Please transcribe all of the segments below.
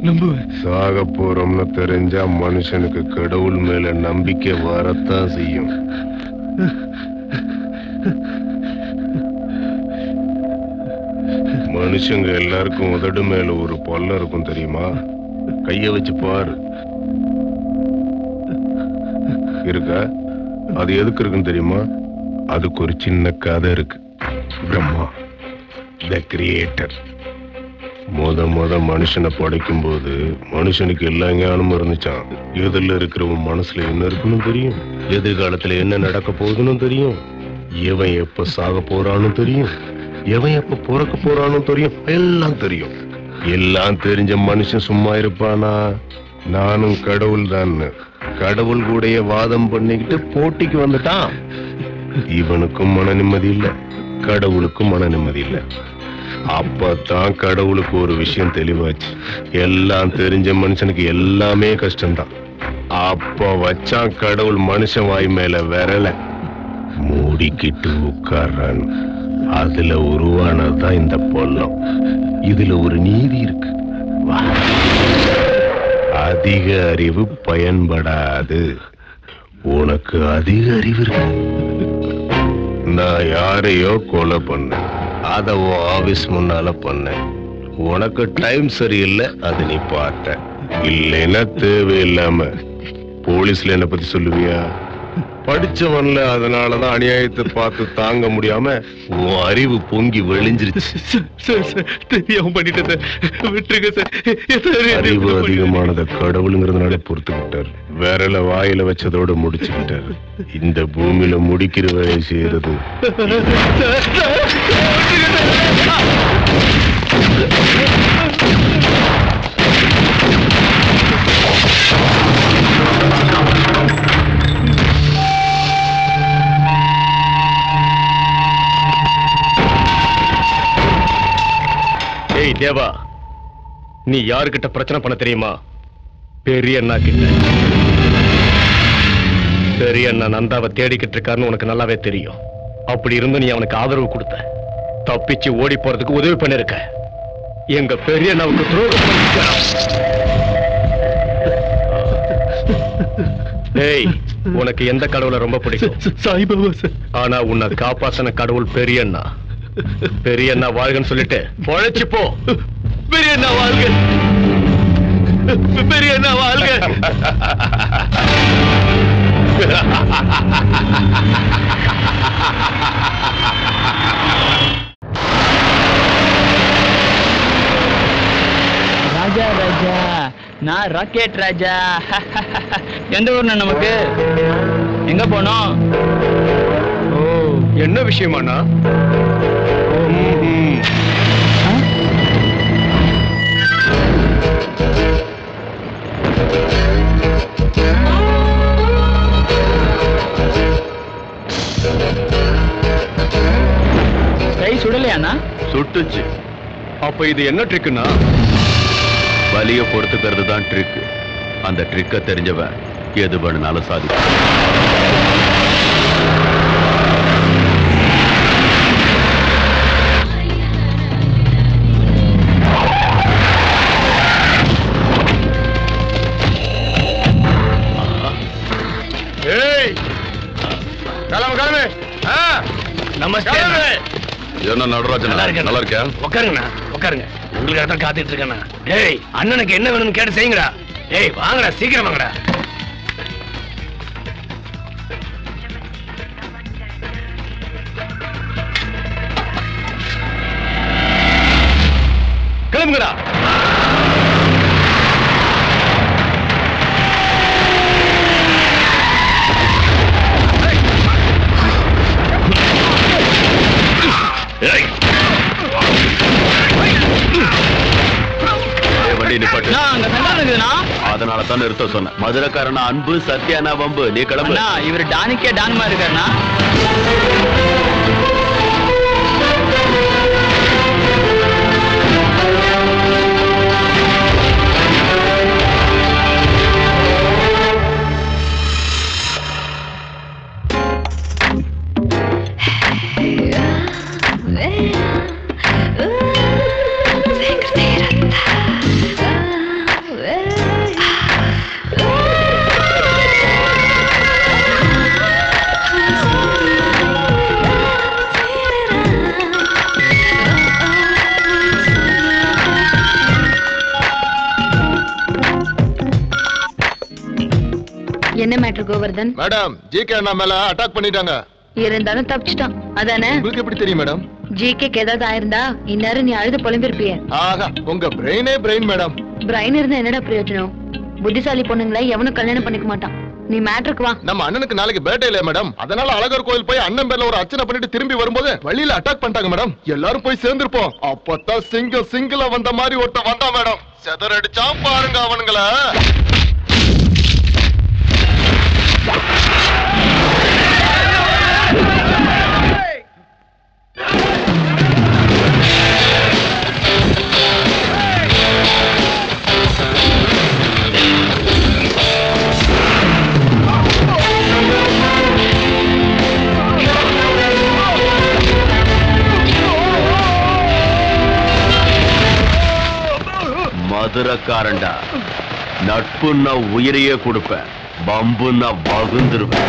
நம்புவேன். சாக போறோம்னு தெரிஞ்சா மனுஷனுக்கு கடவுள் மேல நம்பிக்கை வரத்தான் செய்யும். மனுஷங்க எல்லாருக்கும் உதடு மேல ஒரு பல்லம் இருக்கும் தெரியுமா? கைய வச்சு பாரு. இருக்கா? அது எதுக்கு இருக்குன்னு தெரியுமா? அதுக்கு ஒரு சின்ன கதை இருக்கு. பிரம்மா த கிரியேட்டர் முத மனுஷனை படைக்கும் போது மனுஷனுக்கு எல்லா ஞானமும் இருந்துச்சான். எதிரில் இருக்கிறவன் மனசுல என்ன இருக்குன்னு தெரியும், எதிர்காலத்துல என்ன நடக்க போகுதுன்னு தெரியும், எவன் எப்ப சாக போறான்னு தெரியும், எவன் எப்ப பிறக்க போறான்னு தெரியும், எல்லாம் தெரியும். எல்லாம் தெரிஞ்ச மனுஷன் சும்மா இருப்பானா? நானும் கடவுள் தான் கடவுள் கூடைய வாதம் பண்ணிக்கிட்டு போட்டிக்கு வந்துட்டான். இவனுக்கும் மன நிம்மதி இல்ல, கடவுளுக்கும் மன நிம்மதி இல்ல. அப்பதான் கடவுளுக்கு ஒரு விஷயம் தெளிவாச்சு. எல்லாம் தெரிஞ்ச மனுஷனுக்கு எல்லாமே கஷ்டம்தான். அப்ப வச்சான் கடவுள் மனுஷன் வாய் மேல விரல மூடிக்கிட்டு உட்கார்றான். அதுல உருவானதுதான் இந்த பொல்லம். இதுல ஒரு நீதி இருக்கு. அதிக அறிவு பயன்படாது. உனக்கு அதிக அறிவு இருக்கு. நான் யாரையோ கொலை பண்ணேன், அத ஆபீஸ் முன்னால பண்ணேன். உனக்கு டைம் சரியில்லை, அது நீ பார்த்த. இல்லைன்னா தேவையில்லாம போலீஸ்ல என்ன பத்தி சொல்லுவியா? படிச்சவன்ல, அதனாலதான் அநியாயத்தை பார்த்து தாங்க முடியாம உன் அறிவு பொங்கி வெளிஞ்சிருச்சு. தெரியாம பண்ணிட்டேன், விட்டுருங்க சார். அறிவு அதிகமானத கடவுளுங்கிறதுனால பொறுத்துக்கிட்டார். விரல வாயில வச்சதோட முடிச்சுக்கிட்டார். இந்த பூமியில முடிக்கிற வேலை செய்யறது தேவா, நீ யாருக்கிட்ட பிரச்சனை பண்ண தெரியுமா? பெரிய அண்ணா கிட்ட. பெரிய அண்ணா நந்தாவை தேடிக்கிட்டு இருக்காருன்னு உனக்கு நல்லாவே தெரியும். அப்படி இருந்து நீ அவனுக்கு ஆதரவு கொடுத்த, தப்பிச்சு ஓடி போறதுக்கு உதவி பண்ணிருக்க. எங்க பெரிய அண்ணாவுக்கு துரோகம் பண்ணிருக்க. டேய், உனக்கு எந்த கடவுளை ரொம்ப பிடிக்கும்? சாய்பாபா சார். ஆனா உன்னை காப்பாத்தின கடவுள் பெரிய அண்ணா. பெரிய அண்ணா வாழ்கன்னு சொல்லிட்டு பொழைச்சு போ. பெரிய அண்ணா வாழ்க, பெரிய அண்ணா வாழ்க. ராஜா ராஜா, நான் ராக்கெட் ராஜா. எந்த ஊர்னா நமக்கு? எங்க போனோம்? ஓ, என்ன விஷயமாண்ணா? கை சுடலையாண்ணா? சுட்டுச்சு. அப்ப இது என்ன ட்ரிக்குன்னா? வலிய பொறுத்துக்கிறது தான் ட்ரிக். அந்த ட்ரிக்க தெரிஞ்சவன் எது வேணும்னாலும் சாதிக்கும். நமஸ்தே. என்ன நடராஜன், நல்லா இருக்கியா? உட்காருங்கண்ணா, உட்காருங்க. உங்களுக்காக தான் காத்துட்டு இருக்கேண்ணா. ஏய், அண்ணனுக்கு என்ன வேணும்னு கேட்டு செய்யுங்கடா. ஏய், வாங்கடா, சீக்கிரம் வாங்கடா. கிளம்புங்கடா. அதனால தான் நிறுத்த சொன்ன. மதுரைக்காரனா அன்பு, சத்யானா வம்பு. நீ கிளம்பு. இவர் டானிக்கே டான்மா இருக்காருண்ணா. என்ன மேட்டர் கோவர்தன்? மேடம் ஜிகே அண்ணா மேல அட்டாக் பண்ணிட்டாங்க. இருந்தாலும் தப்பிச்சிட்டான் அதானே? உங்களுக்கு எப்படி தெரியும் மேடம்? ஜிகேக்கு ஏதாவது ஆயிருந்தா இந்நேரம் நீ அழுது புலம்பிருப்பிய. ஆஹா, உங்க பிரெயினே பிரெயின் மேடம். பிரெயின் இருந்தா என்னடா பிரயோஜனம்? புத்திசாலி பொண்ணுங்களை எவனும் கல்யாணம் பண்ணிக்க மாட்டான். நீ மேட்டருக்கு வா. நம்ம அண்ணனுக்கு நாளைக்கு பர்த்டே இல்ல மேடம், அதனால அழகர் கோயில் போய் அண்ணன் பேர்ல ஒரு அர்ச்சனை பண்ணிட்டு திரும்பி வரும்போது வழியில அட்டாக் பண்ணிட்டாங்க மேடம். எல்லாரும் போய் சேர்ந்திருப்போம். அப்பதான் சிங்கிளா வந்த மாதிரி ஒருத்த வந்தா மேடம். செதறடிச்சான் பாருங்க அவனுங்கள. மதுரக்காரண்டா, நட்புன்னா உயிரையே கொடுப்பேன், பம்புன்னா வகுந்துருவேன்.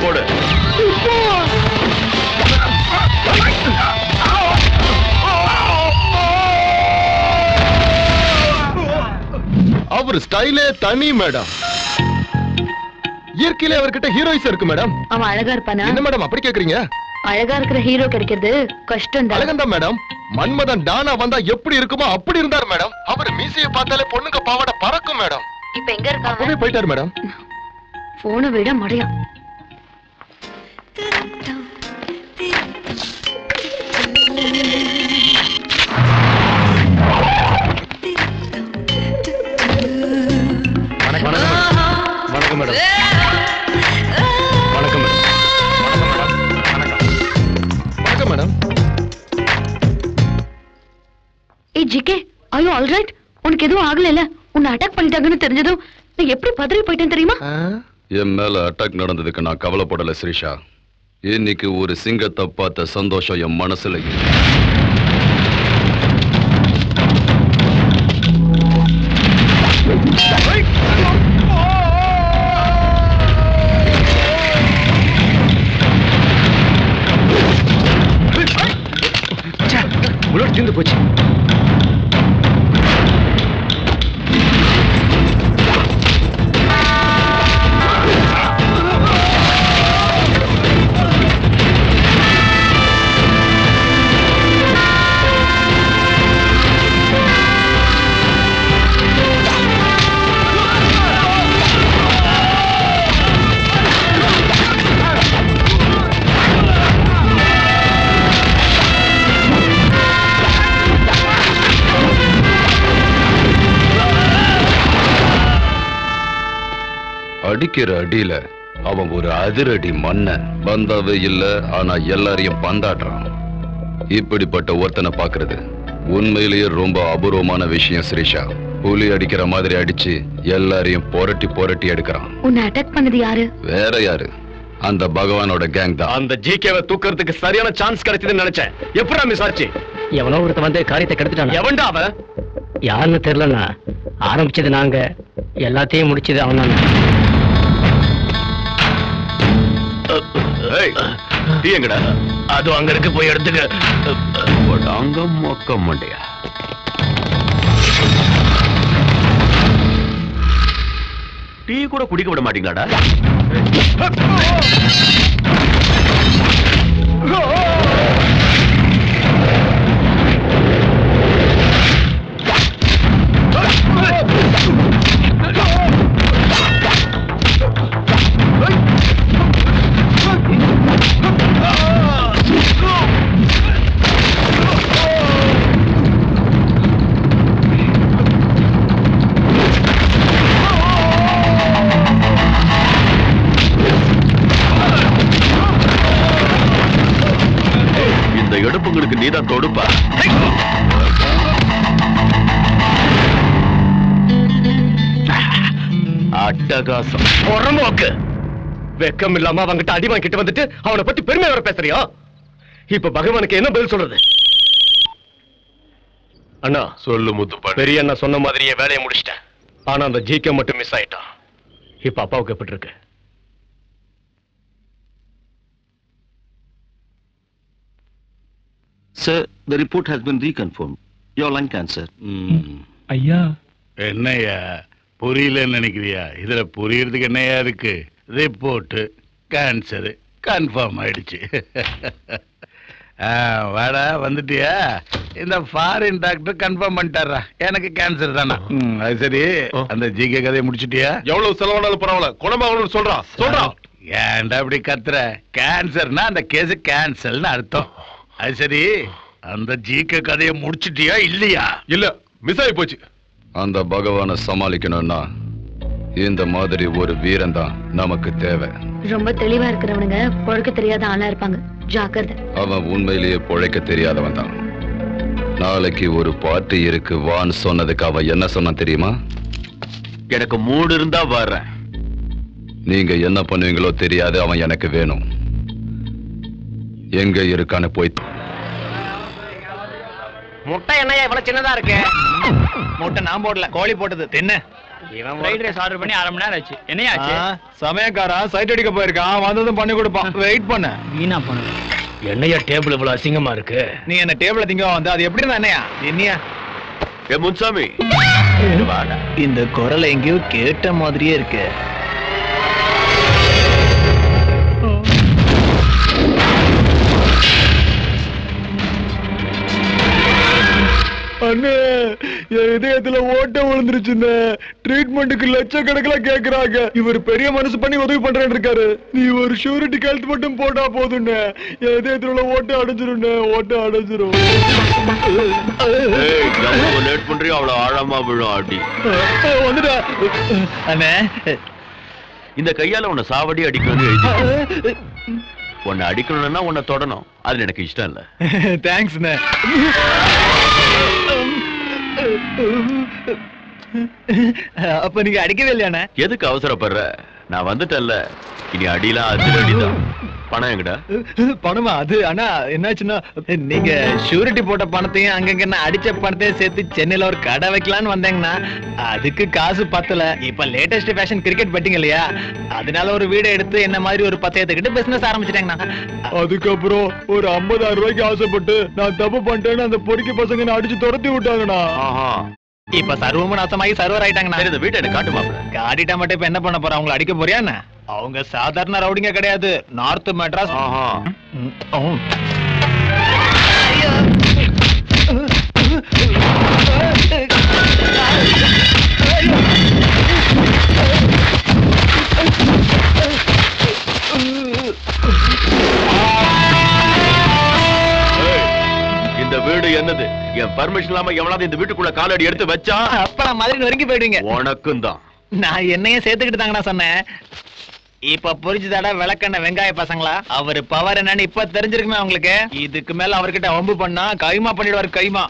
போடு. அவர் ஸ்டைலே தனி மேடம். இயற்கையிலே அவர்கிட்ட ஹீரோயிஸ் இருக்கு மேடம். அவன் அழகா இருப்பானா? என்ன மேடம் அப்படி கேக்குறீங்க? அழகா இருக்கிற ஹீரோ கிடைக்கிறது கஷ்டம் தான். அழகந்தான் மேடம். மன்மதன் டானா வந்தா எப்படி இருக்குமோ அப்படி இருந்தார் மேடம். அவர் மீசையை பார்த்தாலே பொண்ணுங்க பாவாடை பறக்கும் மேடம். இப்ப எங்க இருக்காங்க? அப்பவே போயிட்டாரு மேடம். போனை விட மடையான். வணக்கம் மேடம். வணக்கம் மேடம். வணக்கம் மேடம். ஏய் GK, are you all right? உனக்கு எதுவும் ஆகல? உன்னை அட்டாக் பண்ணிட்டாங்கன்னு தெரிஞ்சதும் நான் எப்படி பதறி போயிட்டேன் தெரியுமா? என் மேல அட்டாக் நடந்ததுக்கு நான் கவலைப்படல ஸ்ரீஷா. இன்னைக்கு ஒரு சிங்கத்தை பார்த்த சந்தோஷம் என் மனசுல புல்லட் தீர்ந்து போச்சு. அடிக்கிற அடியில அவன் ஒரு அதிரடி மன்னன். பந்தாவே இல்ல, ஆனா எல்லாரையும் பந்தாடுறான். இப்படிப்பட்ட ஒருத்தனை பாக்குறது உண்மையிலேயே ரொம்ப அபூர்வமான விஷயம் ஸ்ரீஷா. புலி அடிக்கிற மாதிரி அடிச்சு எல்லாரையும் புரட்டி புரட்டி எடுக்கிறான். உன்னை அட்டாக் பண்ணது யாரு? வேற யாரு? அந்த பகவானோட கேங் தான். அந்த ஜிகேவை தூக்குறதுக்கு சரியான சான்ஸ் கிடைச்சதுன்னு நினைச்சேன். எப்படா மிஸ் ஆச்சு? எவனோ ஒருத்த வந்து காரியத்தை கெடுத்துட்டான். எவன்டா அவன்? யாருன்னு தெரியலண்ணா. ஆரம்பிச்சது நாங்க, எல்லாத்தையும் முடிச்சது அவன் தான். டீ எங்கடா? அது அங்க இருக்கு, போய் எடுத்துக்க. அங்க மொக்க மண்டையா. டீ கூட குடிக்க விட மாட்டீங்களாடா? எடுப்புங்களுக்கு நீதான் தொடுப்பா. அட்டகாசம். பொறம்போக்கு. வெக்கம் இல்லாம அவங்கிட்ட அடி வாங்கிட்டு வந்துட்டு அவனை பத்தி பெருமை வர பேசுறியா? இப்ப பகவானுக்கு என்ன பதில் சொல்றது? அண்ணா சொல்லு முத்துப்பாண்டி. பெரிய அண்ணா சொன்ன மாதிரியே வேலையை முடிச்சிட்டேன். ஆனா அந்த ஜிகே மட்டும் மிஸ் ஆயிட்டான். இப்ப அப்பாவுக்கு எப்படி இருக்கு? Sir, the report has been reconfirmed. Your lung cancer. ஐயா என்னையா புரியலன்னு நினைக்கிறியா? இதுல புரியறதுக்கு என்னையா இருக்கு? ரிப்போர்ட் கேன்சர் கன்ஃபார்ம் ஆயிடுச்சு. வாடா வந்துட்டியா? இந்த ஃபாரின் டாக்டர் கன்ஃபார்ம் பண்ணிட்டாரா எனக்கு கேன்சர் தானா? அது சரி, அந்த ஜிகே கதையை முடிச்சிட்டியா? எவ்வளவு செலவானாலும் பரவாயில்ல, குணமாகணும்னு சொல்றான். ஏன்டா அப்படி கத்துற? கேன்சர்னா அந்த கேஸ் கேன்சல்னு அர்த்தம். அது சரி, அந்த ஜிகே கதையை முடிச்சிட்டியா இல்லையா? இல்ல, மிஸ் ஆகி போச்சு. அந்த பகவானை சமாளிக்கணும்னா இந்த மாதிரி ஒரு வீரன் தான் நமக்கு தேவை. ரொம்ப தெளிவா இருக்கிறவனுங்க பொழைக்க தெரியாத ஆளா இருப்பாங்க. ஜாக்கிரதை. அவன் உண்மையிலேயே பொழைக்க தெரியாதவன் தான். நாளைக்கு ஒரு பார்ட்டி இருக்கு வான்னு சொன்னதுக்கு அவன் என்ன சொன்னான் தெரியுமா? எனக்கு மூடு இருந்தா வர்றேன். நீங்க என்ன பண்ணுவீங்களோ தெரியாது, அவன் எனக்கு வேணும். எங்க இருக்கான்னு போய் முட்டை என்னையா இவ்வளவு சின்னதா இருக்கு? முட்டை நான் போடல, கோழி போட்டது. தின்ன இவன் ஃப்ரைட் ரைஸ் ஆர்டர் பண்ணி 1/2 மணி நேரம் ஆச்சு. என்னையா ஆச்சு? சமயக்காரன் சைட் அடிக்க போயிருக்கான், வந்ததும் பண்ணி கொடுப்பான். வெயிட் பண்ண. வீணா பண்ணு. என்னையா டேபிள் இவ்வளவு அசிங்கமா இருக்கு? நீ என்ன டேபிள்ல திங்க வந்து அது எப்படி இருந்தா என்னையா? என்னையா முன்சாமி, இந்த குரலை எங்கேயோ கேட்ட மாதிரியே இருக்கு. அண்ணே, என் இதயத்துல ஓட்ட விழுந்துருச்சுன்னு ட்ரீட்மெண்ட்டுக்கு லட்சக்கணக்கில் கேக்குறாங்க. இவர் பெரிய மனசு பண்ணி உதவி பண்றேன்னு இருக்காரு. நீ ஒரு ஷூரிட்டி கழுத்து மட்டும் போட்டா போதும்னு என் இதயத்துல உள்ள ஓட்ட அடைஞ்சிரும். ஓட்ட அடைஞ்சிரும். லேட் பண்றியோ அவ்வளவு ஆழமா விழும் அடி. வந்துட்டா அண்ணே. இந்த கையால உன்னை சாவடி அடிக்கணும்னு எழுதி. உன்னை அடிக்கணும்னா உன்னை தொடணும். அது எனக்கு இஷ்டம் இல்ல. தேங்க்ஸ்ண்ணே. அப்ப நீங்க அடிக்கவே இல்லையாண்ணே? எதுக்கு அவசரப்படுற? நான் வந்துட்டேன்ல, இனி அடிலாம் அதிரடிதான். பணம் எங்கடா? பணமா? அது அண்ணா என்னாச்சுன்னா, நீங்க ஷூரிட்டி போட்ட பணத்தையும் அங்கங்க நான் அடிச்ச பணத்தையும் சேர்த்து சென்னையில ஒரு கடை வைக்கலான்னு வந்தேங்கண்ணா. அதுக்கு காசு பத்தல. இப்ப லேட்டஸ்ட் ஃபேஷன் கிரிக்கெட் பெட்டிங் இல்லையா, அதனால ஒரு வீடை எடுத்து என்ன மாதிரி ஒரு 10 ஏத்துக்கிட்டு பிசினஸ் ஆரம்பிச்சிட்டேங்கண்ணா. அதுக்கப்புறம் ஒரு 50,000 ரூபாய்க்கு ஆசைப்பட்டு நான் தப்பு பண்ணிட்டேன்னு அந்த பொறுக்கி பசங்க நான் அடிச்சு துரத்தி விட்டாங்கண்ணா. இப்ப சர்வமும் நாசமாகி சர்வர் ஆயிட்டாங்கண்ணா. இந்த வீட்டை எனக்கு காட்டுமா? காட்டிட்டா மட்டும் இப்ப என்ன பண்ண போற? அவங்களை அடிக்க போறியா என்ன? அவங்க சாதாரண ரவுடிங்க கிடையாது, நார்த் மெட்ராஸ். இந்த வீடு என்னது? என் பர்மிஷன் இல்லாம எவனாவது இந்த வீட்டுக்குள்ள காலடி எடுத்து வச்சா அப்ப மாதிரி நெருங்கி போயிடுவீங்க. உனக்கும் தான். நான் என்னையும் சேர்த்துக்கிட்டு தாங்கண்ணா சொன்னேன். இப்ப புரிஞ்சுதாடா விளக்கண்ண வெங்காய பசங்களா? அவரு பவர் என்னன்னு இப்ப தெரிஞ்சிருக்குமே உங்களுக்கு. இதுக்கு மேல அவர்கிட்ட வம்பு பண்ணா கைமா பண்ணிடுவாரு. கைமா.